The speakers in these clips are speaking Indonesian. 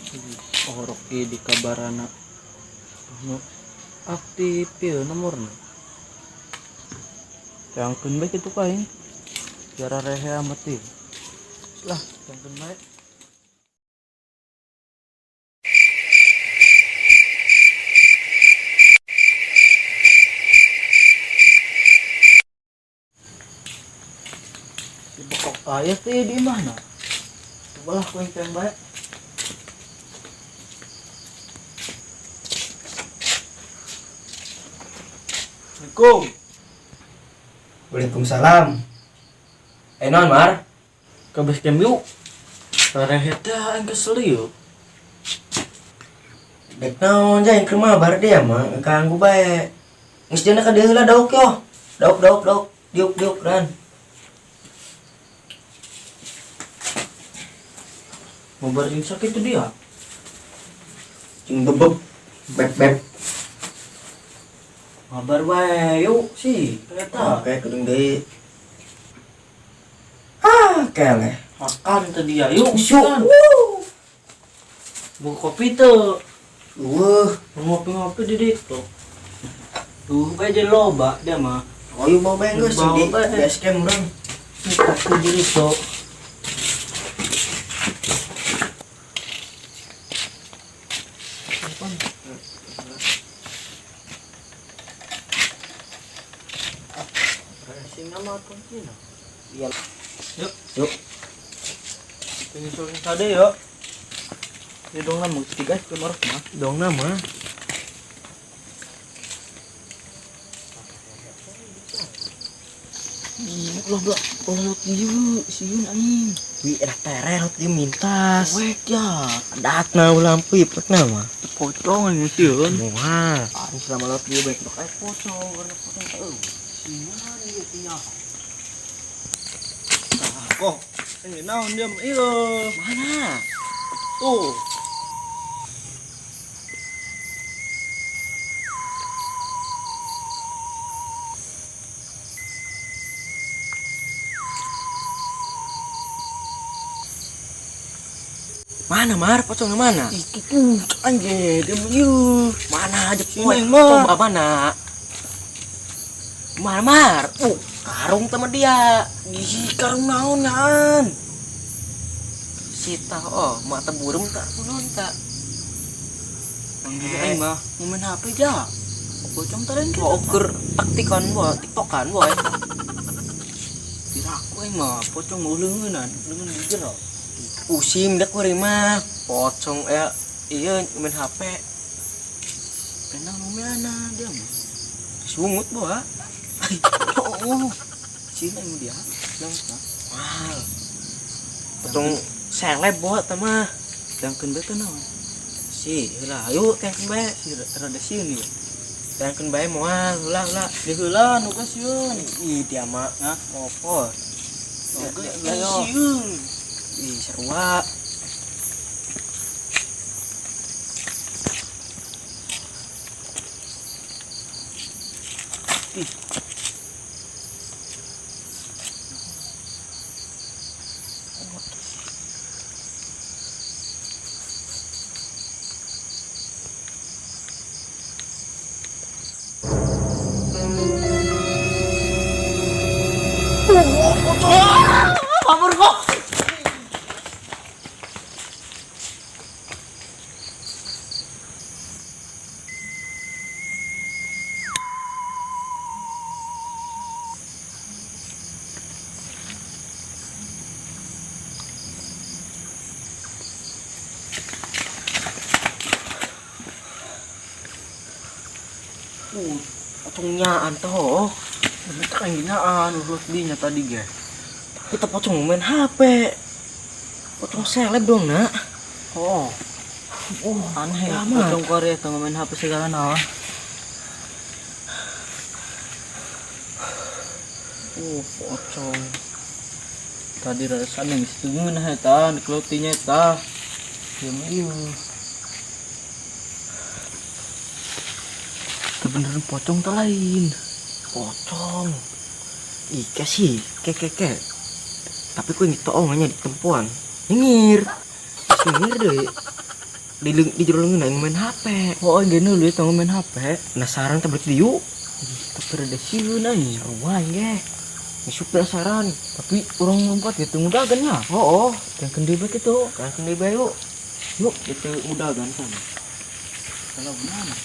Orok di kabarana nu aktif ya nomorna cangkeun bae kitu kain cara rehe amat ieu lah cangkeun bae. Si bokok aya teh di mana cobalah kuing bae. Assalamualaikum. Waalaikumsalam. Non Mar, Ka base camp yuk. Sarehe teh aing kesel yeuh. dek naon jaing ke rumah bar dia mah ngeganggu bae. Geus cenah ka dieu heula dauk yo. Dauk. Diuk kan. Mau baring sakit tuh dia. Cing bebeb. Beb. Ngabar bae yuk sih. Ternyata Oke, kudu deui. Keleh. makan teh dia yuk. Syuk. Makan. Buka kopi tuh. Ngopi-ngopi di ditu. Tuh bae jadi loba dia mah. Oh, yuk bawa bae geus Bawa di bae. base camp urang. Kopi di ditu. Sing nama kuncina. Iya. Yuk. Penyusul tadi yuk. Ini dong nama tiga kemarin mah. Dong nama. Belak pelot dieu sieun anjing. Wi tererot dia mintas. Wek ya. Datna ulah pipek nama. Pocong anjing sieun. Wah. Anjing selama lot dieu baik kayak pocong karena pocong teu. Sieun ieu teh nya. Kok ini naon dia mah ieu? Mana? Tuh. Mana Mar? Pocongnya mana? Itu tuh anjing dia mah ieu. Mana aja Sini, poe? Mar. Coba mana? Mar. Karung sama dia. Ih, karung naon nyaan? Sita mata burung tak kunon tak. Aing mah main HP aja. Pocong taren Mau ukur taktikan boy, tiktokan boy. Diraku aing mah pocong mau leungeun di jero. Usim dah kuring mah. Pocong iya main HP. Kenal mana dia mah. Sungut boy. Oh. Cina yang dia. Bilang mah. Wah. Pocong seleb boy mah. Dangkeun bae teh naon? Si, heula ayo tengkeun bae. Si rada sieun ieu. Tengkeun bae moal, heula. Di heula nu ka sieun. Ih, dia mah ngopor. Oge Ayo. sieun. Ih, sarua. Kabur kok. Pocongnya antoh. Mereka yang ginaan urut dinya tadi ge. Kita pocong main HP. Pocong seleb dong nak. Oh. Aneh ya mah. pocong Korea teu main HP segala naon. Pocong. Tadi rasa yang setengah nah eta, dikelotinya eta. Ya ieu. Beneran pocong teh lain. Pocong. Ika sih, keke. Tapi ku ini toongnya di tempuan. Nyengir. Nyengir deh. di jero leungeun main HP. Oh, gini lu itu main HP. Penasaran teh balik diu. Tapi ada sieun anjing. Seruan ge. Misuk penasaran. Tapi orang lompat gitu mudagan ya. Oh, Yang kendi bet itu. kan kendi bae yuk. Yuk, itu mudagan kan. Kalau mana?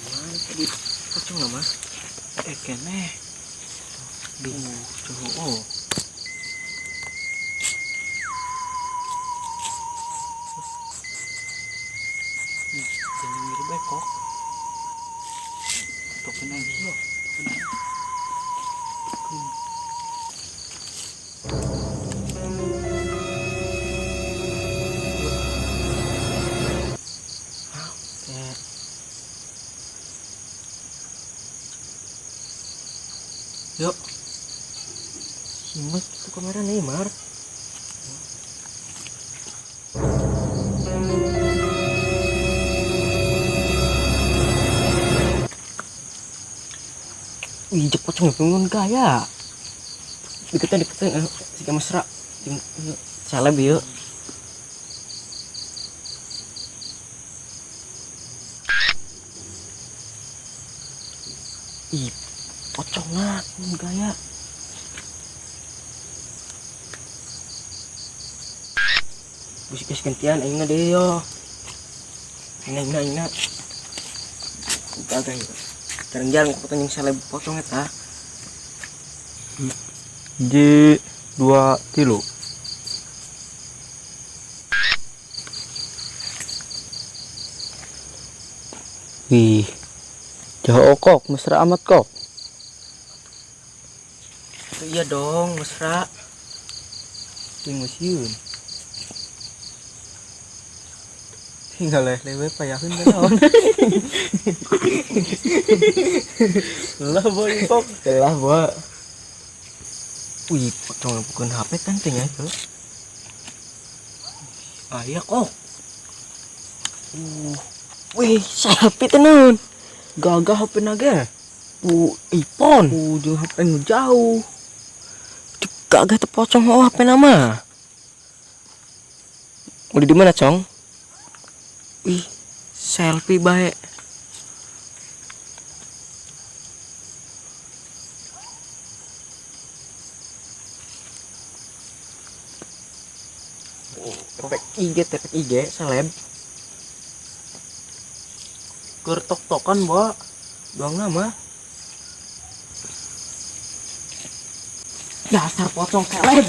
Mana tadi pocong nama? Kene. Oh. Jangan mirip bekok. Tuh kena gila. Yuk. Simak itu kamera Neymar. Wih, jep pocong pengen gaya. Deketan si mesra. Salah bieu. Ih, pocong lah, gaya. Busik gantian aing deh yo. Ina. Kagak ya. Jarang-jarang potong yang salah pocong eta. J23. Wih, jauh kok, mesra amat kok. Iya dong, mesra. Di museum. Tinggal lewe payahin naon. Lah boy kok. Lah, Bo. Wih, pocong bukan HP kan tinggal itu. Aya kok. Wih, sapi tenan. Gagah HP naga. iPhone. Jeung HP nu jauh. Gagah teh pocong HP nama. Mau di mana, Cong? Wih, selfie bae. Tepek IG, seleb. Keur tok-tokan, Bo. Doang nama. Dasar pocong seleb.